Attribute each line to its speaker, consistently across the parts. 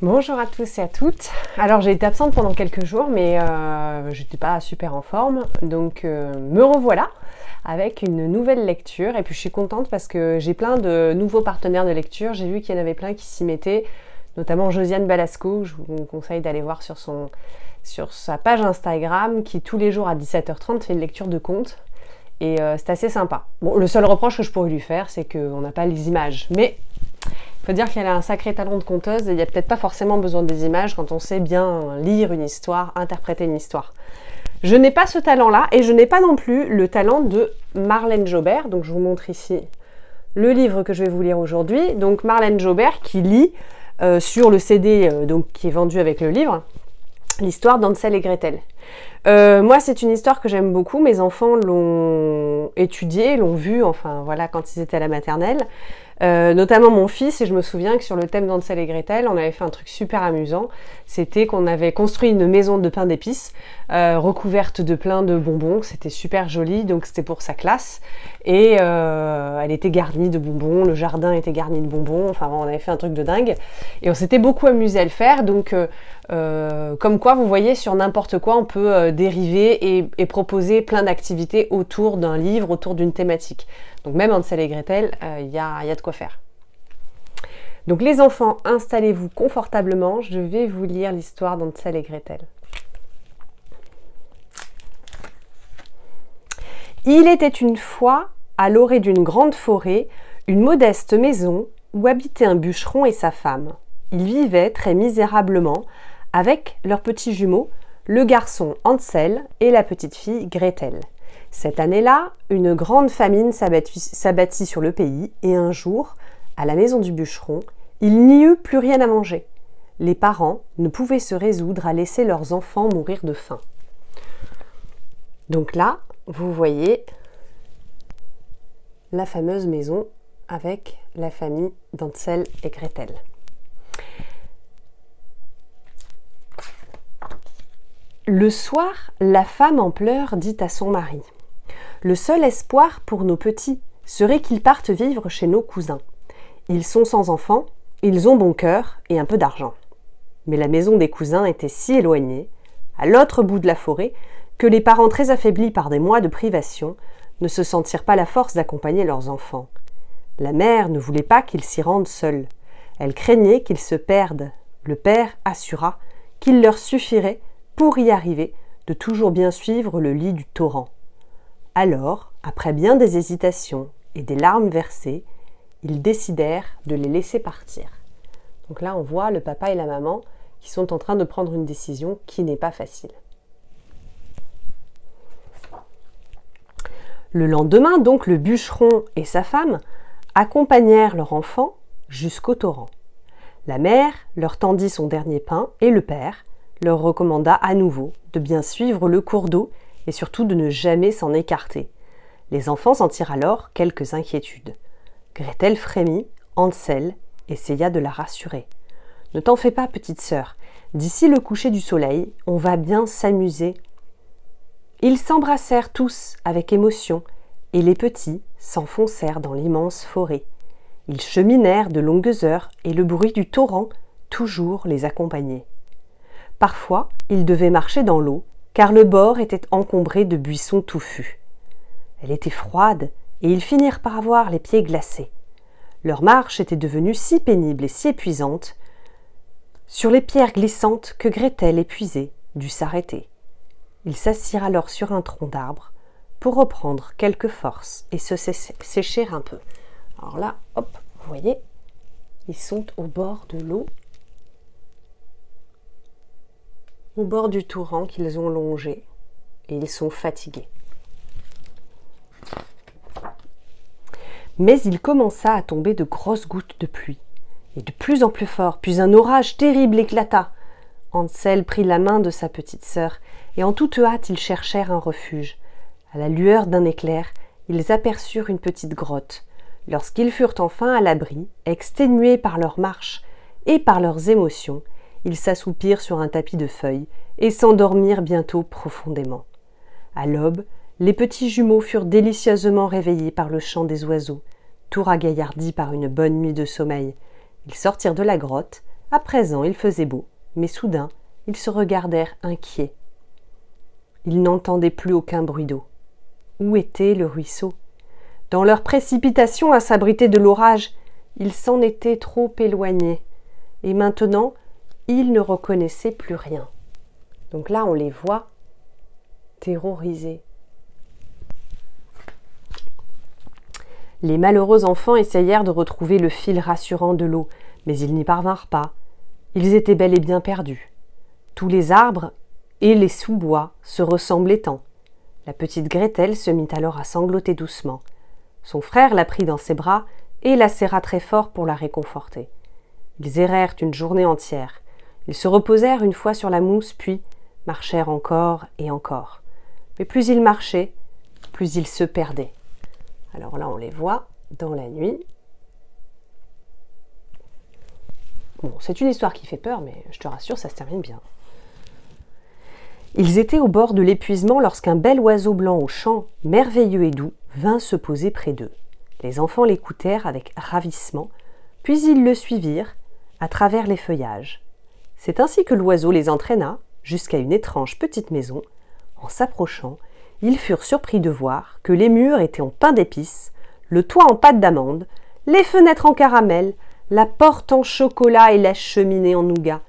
Speaker 1: Bonjour à tous et à toutes. Alors j'ai été absente pendant quelques jours mais j'étais pas super en forme, donc me revoilà avec une nouvelle lecture et puis je suis contente parce que j'ai plein de nouveaux partenaires de lecture. J'ai vu qu'il y en avait plein qui s'y mettaient, notamment Josiane Balasco. Je vous conseille d'aller voir sur sa page Instagram qui tous les jours à 17h30 fait une lecture de contes et c'est assez sympa. Bon, le seul reproche que je pourrais lui faire c'est qu'on n'a pas les images, mais il faut dire qu'elle a un sacré talent de conteuse et il n'y a peut-être pas forcément besoin des images quand on sait bien lire une histoire, interpréter une histoire. Je n'ai pas ce talent-là et je n'ai pas non plus le talent de Marlène Jobert. Donc je vous montre ici le livre que je vais vous lire aujourd'hui. Donc Marlène Jobert qui lit sur le CD qui est vendu avec le livre, l'histoire d'Hansel et Gretel. Moi c'est une histoire que j'aime beaucoup, mes enfants l'ont étudiée, l'ont vue, enfin voilà, quand ils étaient à la maternelle. Notamment mon fils, et je me souviens que sur le thème d'Hansel et Gretel, on avait fait un truc super amusant. C'était qu'on avait construit une maison de pain d'épices recouverte de plein de bonbons. C'était super joli, donc c'était pour sa classe. Et elle était garnie de bonbons, le jardin était garni de bonbons. Enfin, on avait fait un truc de dingue. Et on s'était beaucoup amusé à le faire. Donc, comme quoi, vous voyez, sur n'importe quoi, on peut dériver et proposer plein d'activités autour d'un livre, autour d'une thématique. Donc même Hansel et Gretel, il y a de quoi faire. Donc les enfants, installez-vous confortablement. Je vais vous lire l'histoire d'Hansel et Gretel. Il était une fois, à l'orée d'une grande forêt, une modeste maison où habitait un bûcheron et sa femme. Ils vivaient très misérablement avec leurs petits jumeaux, le garçon Hansel et la petite fille Gretel. Cette année-là, une grande famine s'abattit sur le pays et un jour, à la maison du bûcheron, il n'y eut plus rien à manger. Les parents ne pouvaient se résoudre à laisser leurs enfants mourir de faim. Donc là, vous voyez la fameuse maison avec la famille d'Hansel et Gretel. Le soir, la femme en pleurs dit à son mari: « Le seul espoir pour nos petits serait qu'ils partent vivre chez nos cousins. Ils sont sans enfants, ils ont bon cœur et un peu d'argent. » Mais la maison des cousins était si éloignée, à l'autre bout de la forêt, que les parents très affaiblis par des mois de privation ne se sentirent pas la force d'accompagner leurs enfants. La mère ne voulait pas qu'ils s'y rendent seuls. Elle craignait qu'ils se perdent. Le père assura qu'il leur suffirait, pour y arriver, de toujours bien suivre le lit du torrent. Alors, après bien des hésitations et des larmes versées, ils décidèrent de les laisser partir. Donc là, on voit le papa et la maman qui sont en train de prendre une décision qui n'est pas facile. Le lendemain, donc, le bûcheron et sa femme accompagnèrent leur enfant jusqu'au torrent. La mère leur tendit son dernier pain et le père leur recommanda à nouveau de bien suivre le cours d'eau et surtout de ne jamais s'en écarter. Les enfants sentirent alors quelques inquiétudes. Gretel frémit, Hansel essaya de la rassurer. « Ne t'en fais pas, petite sœur, d'ici le coucher du soleil, on va bien s'amuser. » Ils s'embrassèrent tous avec émotion et les petits s'enfoncèrent dans l'immense forêt. Ils cheminèrent de longues heures et le bruit du torrent toujours les accompagnait. Parfois, ils devaient marcher dans l'eau, car le bord était encombré de buissons touffus. Elle était froide, et ils finirent par avoir les pieds glacés. Leur marche était devenue si pénible et si épuisante, sur les pierres glissantes, que Gretel, épuisée, dut s'arrêter. Ils s'assirent alors sur un tronc d'arbre, pour reprendre quelques forces et se sécher un peu. Alors là, hop, vous voyez, ils sont au bord de l'eau, au bord du torrent qu'ils ont longé, et ils sont fatigués. Mais il commença à tomber de grosses gouttes de pluie, et de plus en plus fort, puis un orage terrible éclata. Hansel prit la main de sa petite sœur, et en toute hâte ils cherchèrent un refuge. À la lueur d'un éclair, ils aperçurent une petite grotte. Lorsqu'ils furent enfin à l'abri, exténués par leur marche et par leurs émotions, ils s'assoupirent sur un tapis de feuilles et s'endormirent bientôt profondément. À l'aube, les petits jumeaux furent délicieusement réveillés par le chant des oiseaux, tout ragaillardis par une bonne nuit de sommeil. Ils sortirent de la grotte, À présent, il faisait beau, mais soudain, ils se regardèrent inquiets. Ils n'entendaient plus aucun bruit d'eau. Où était le ruisseau? Dans leur précipitation à s'abriter de l'orage, ils s'en étaient trop éloignés. Et maintenant, ils ne reconnaissaient plus rien. Donc là, on les voit terrorisés. Les malheureux enfants essayèrent de retrouver le fil rassurant de l'eau, mais ils n'y parvinrent pas. Ils étaient bel et bien perdus. Tous les arbres et les sous-bois se ressemblaient tant. La petite Gretel se mit alors à sangloter doucement. Son frère la prit dans ses bras et la serra très fort pour la réconforter. Ils errèrent une journée entière. Ils se reposèrent une fois sur la mousse, puis marchèrent encore et encore. Mais plus ils marchaient, plus ils se perdaient. Alors là, on les voit dans la nuit. Bon, c'est une histoire qui fait peur, mais je te rassure, ça se termine bien. Ils étaient au bord de l'épuisement lorsqu'un bel oiseau blanc au chant, merveilleux et doux, vint se poser près d'eux. Les enfants l'écoutèrent avec ravissement, puis ils le suivirent à travers les feuillages. C'est ainsi que l'oiseau les entraîna jusqu'à une étrange petite maison. En s'approchant, ils furent surpris de voir que les murs étaient en pain d'épices, le toit en pâte d'amande, les fenêtres en caramel, la porte en chocolat et la cheminée en nougat.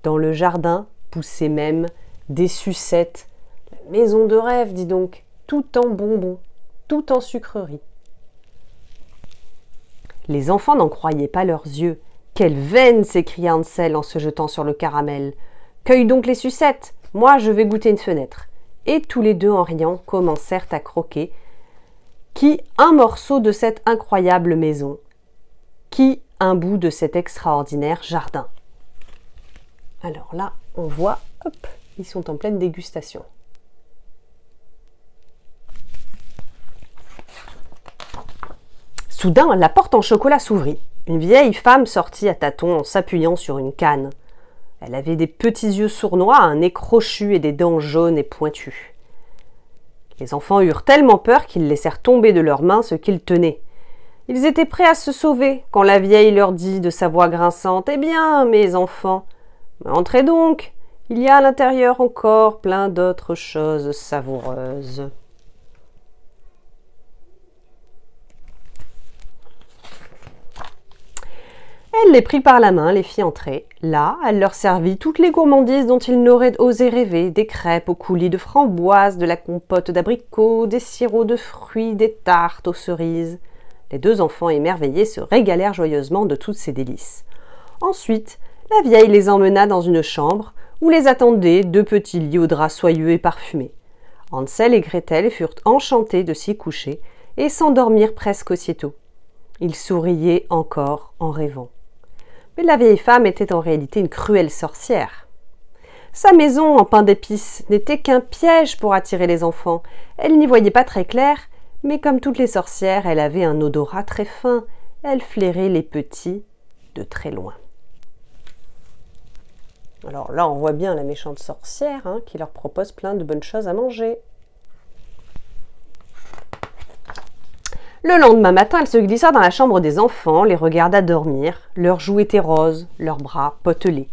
Speaker 1: Dans le jardin poussaient même des sucettes. La maison de rêve, dis donc, tout en bonbons, tout en sucreries. Les enfants n'en croyaient pas leurs yeux. « Quelle veine !» s'écria Hansel en se jetant sur le caramel. « Cueille donc les sucettes, moi je vais goûter une fenêtre. » Et tous les deux en riant commencèrent à croquer. Qui un morceau de cette incroyable maison, qui un bout de cet extraordinaire jardin. Alors là, on voit, hop, ils sont en pleine dégustation. Soudain, la porte en chocolat s'ouvrit. Une vieille femme sortit à tâtons en s'appuyant sur une canne. Elle avait des petits yeux sournois, un nez crochu et des dents jaunes et pointues. Les enfants eurent tellement peur qu'ils laissèrent tomber de leurs mains ce qu'ils tenaient. Ils étaient prêts à se sauver quand la vieille leur dit de sa voix grinçante « Eh bien, mes enfants, entrez donc, il y a à l'intérieur encore plein d'autres choses savoureuses. » Elle les prit par la main, les fit entrer. Là, elle leur servit toutes les gourmandises dont ils n'auraient osé rêver, des crêpes au coulis de framboises, de la compote d'abricots, des sirops de fruits, des tartes aux cerises. Les deux enfants émerveillés se régalèrent joyeusement de toutes ces délices. Ensuite, la vieille les emmena dans une chambre où les attendaient deux petits lits aux draps soyeux et parfumés. Hansel et Gretel furent enchantés de s'y coucher et s'endormirent presque aussitôt. Ils souriaient encore en rêvant. Mais la vieille femme était en réalité une cruelle sorcière. Sa maison en pain d'épices n'était qu'un piège pour attirer les enfants. Elle n'y voyait pas très clair, mais comme toutes les sorcières, elle avait un odorat très fin. Elle flairait les petits de très loin. Alors là, on voit bien la méchante sorcière qui leur propose plein de bonnes choses à manger. Le lendemain matin, elle se glissa dans la chambre des enfants, les regarda dormir. Leurs joues étaient roses, leurs bras potelés.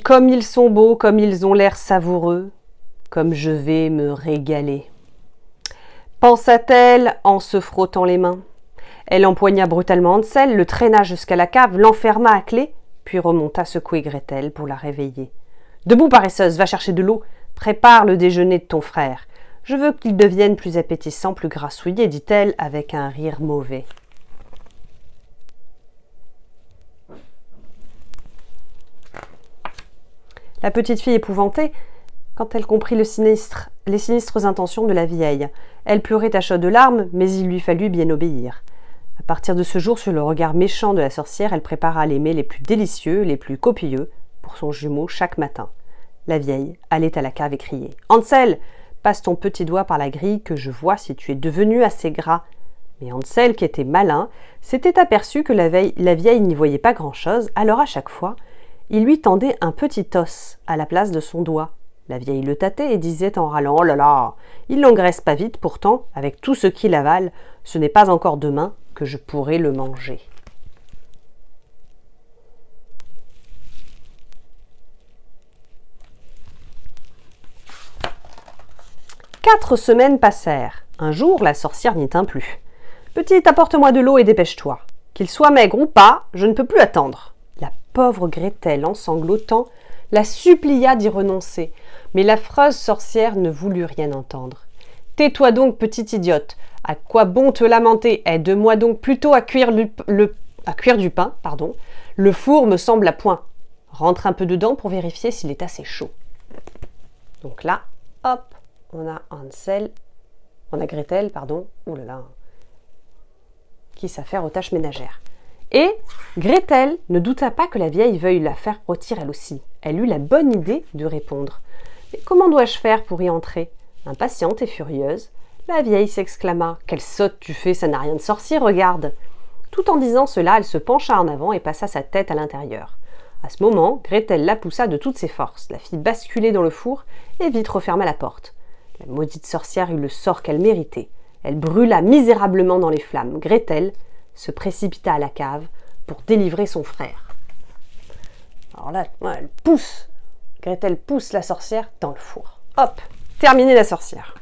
Speaker 1: Comme ils sont beaux, comme ils ont l'air savoureux, comme je vais me régaler. Pensa-t-elle en se frottant les mains. Elle empoigna brutalement Hansel, le traîna jusqu'à la cave, l'enferma à clé, puis remonta secouer Gretel pour la réveiller. « Debout, paresseuse, va chercher de l'eau. Prépare le déjeuner de ton frère. Je veux qu'il devienne plus appétissant, plus grassouillé, dit-elle avec un rire mauvais. La petite fille épouvantée, quand elle comprit les sinistres intentions de la vieille. Elle pleurait à chaudes larmes, mais il lui fallut bien obéir. À partir de ce jour, sur le regard méchant de la sorcière, elle prépara les mets les plus délicieux, les plus copieux, pour son jumeau chaque matin. La vieille allait à la cave et criait « Hansel, passe ton petit doigt par la grille que je vois si tu es devenu assez gras. » Mais Hansel, qui était malin, s'était aperçu que la vieille n'y voyait pas grand-chose, alors à chaque fois, il lui tendait un petit os à la place de son doigt. La vieille le tâtait et disait en râlant « Oh là là, il n'engraisse pas vite pourtant, avec tout ce qu'il avale, Ce n'est pas encore demain que je pourrai le manger. Quatre semaines passèrent. Un jour, la sorcière n'y tint plus. « Petite, apporte-moi de l'eau et dépêche-toi. Qu'il soit maigre ou pas, je ne peux plus attendre. » La pauvre Gretel, en sanglotant, la supplia d'y renoncer. Mais l'affreuse sorcière ne voulut rien entendre. « Tais-toi donc, petite idiote. À quoi bon te lamenter? Aide-moi donc plutôt à cuire du pain. Le four me semble à point. Rentre un peu dedans pour vérifier s'il est assez chaud. » Donc là, hop, on a Gretel, oh là là, qui s'affaire aux tâches ménagères. Et Gretel ne douta pas que la vieille veuille la faire rôtir elle aussi. Elle eut la bonne idée de répondre. « Mais comment dois-je faire pour y entrer ?» Impatiente et furieuse, la vieille s'exclama « Quelle sotte tu fais, ça n'a rien de sorcier, regarde !» Tout en disant cela, elle se pencha en avant et passa sa tête à l'intérieur. À ce moment, Gretel la poussa de toutes ses forces, la fit basculer dans le four et vite referma la porte. La maudite sorcière eut le sort qu'elle méritait. Elle brûla misérablement dans les flammes. Gretel se précipita à la cave pour délivrer son frère. Alors là, Gretel pousse la sorcière dans le four. Hop, terminé la sorcière.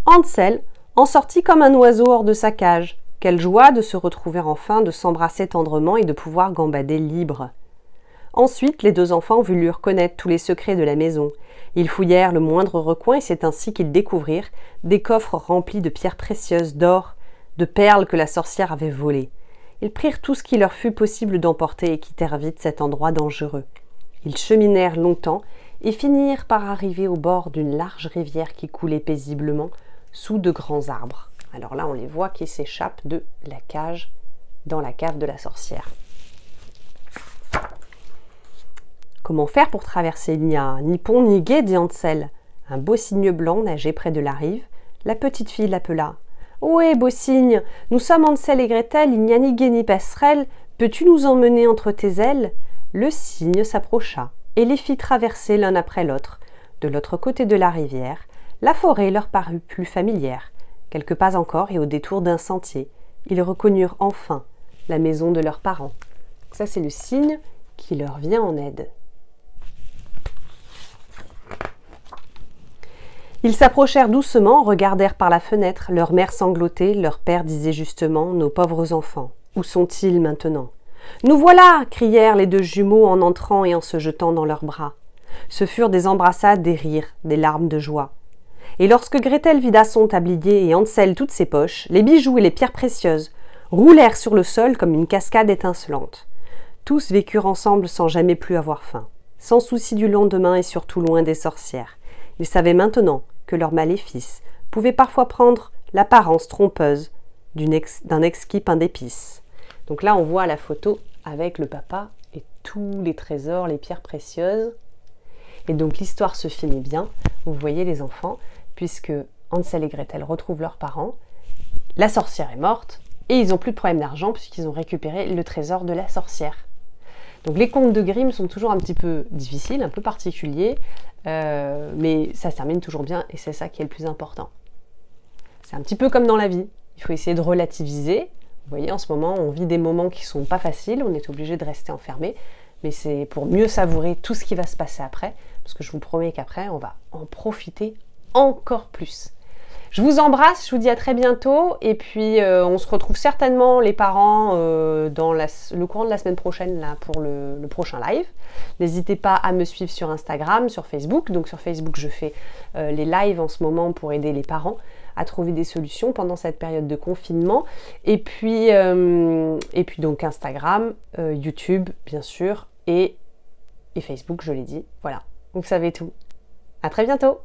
Speaker 1: Hansel en sortit comme un oiseau hors de sa cage. Quelle joie de se retrouver enfin, de s'embrasser tendrement et de pouvoir gambader libre. Ensuite, les deux enfants voulurent connaître tous les secrets de la maison. Ils fouillèrent le moindre recoin et c'est ainsi qu'ils découvrirent des coffres remplis de pierres précieuses, d'or, de perles que la sorcière avait volées. Ils prirent tout ce qu'il leur fut possible d'emporter et quittèrent vite cet endroit dangereux. Ils cheminèrent longtemps et finirent par arriver au bord d'une large rivière qui coulait paisiblement sous de grands arbres. Alors là, on les voit qui s'échappent de la cage dans la cave de la sorcière. Comment faire pour traverser? Il n'y a ni pont ni gué, dit Hansel. Un beau cygne blanc nageait près de la rive. La petite fille l'appela. « Ohé, beau cygne, nous sommes Hansel et Gretel, il n'y a ni gué ni passerelle. Peux-tu nous emmener entre tes ailes ?» Le cygne s'approcha et les fit traverser l'un après l'autre. De l'autre côté de la rivière, la forêt leur parut plus familière. Quelques pas encore et au détour d'un sentier, ils reconnurent enfin la maison de leurs parents. Ça, c'est le cygne qui leur vient en aide. Ils s'approchèrent doucement, regardèrent par la fenêtre, leur mère sanglotait, leur père disait justement « Nos pauvres enfants, où sont-ils maintenant ?» « Nous voilà !» crièrent les deux jumeaux en entrant et en se jetant dans leurs bras. Ce furent des embrassades, des rires, des larmes de joie. Et lorsque Gretel vida son tablier et Hansel toutes ses poches, les bijoux et les pierres précieuses roulèrent sur le sol comme une cascade étincelante. Tous vécurent ensemble sans jamais plus avoir faim, sans souci du lendemain et surtout loin des sorcières. Ils savaient maintenant que leur maléfice pouvait parfois prendre l'apparence trompeuse d'un exquis pain d'épices. Donc là, on voit la photo avec le papa et tous les trésors, les pierres précieuses. Et donc l'histoire se finit bien, vous voyez les enfants, puisque Hansel et Gretel retrouvent leurs parents, la sorcière est morte, et ils n'ont plus de problème d'argent puisqu'ils ont récupéré le trésor de la sorcière. Donc les contes de Grimm sont toujours un petit peu difficiles, un peu particuliers, mais ça se termine toujours bien et c'est ça qui est le plus important. C'est un petit peu comme dans la vie, il faut essayer de relativiser. Vous voyez, en ce moment, on vit des moments qui ne sont pas faciles, on est obligé de rester enfermé, mais c'est pour mieux savourer tout ce qui va se passer après, parce que je vous promets qu'après, on va en profiter encore plus. Je vous embrasse, je vous dis à très bientôt, et puis on se retrouve certainement les parents dans le courant de la semaine prochaine là, pour le prochain live. N'hésitez pas à me suivre sur Instagram, sur Facebook. Donc sur Facebook, je fais les lives en ce moment pour aider les parents à trouver des solutions pendant cette période de confinement. Et puis donc Instagram, YouTube, bien sûr, et Facebook, je l'ai dit. Voilà, vous savez tout. À très bientôt.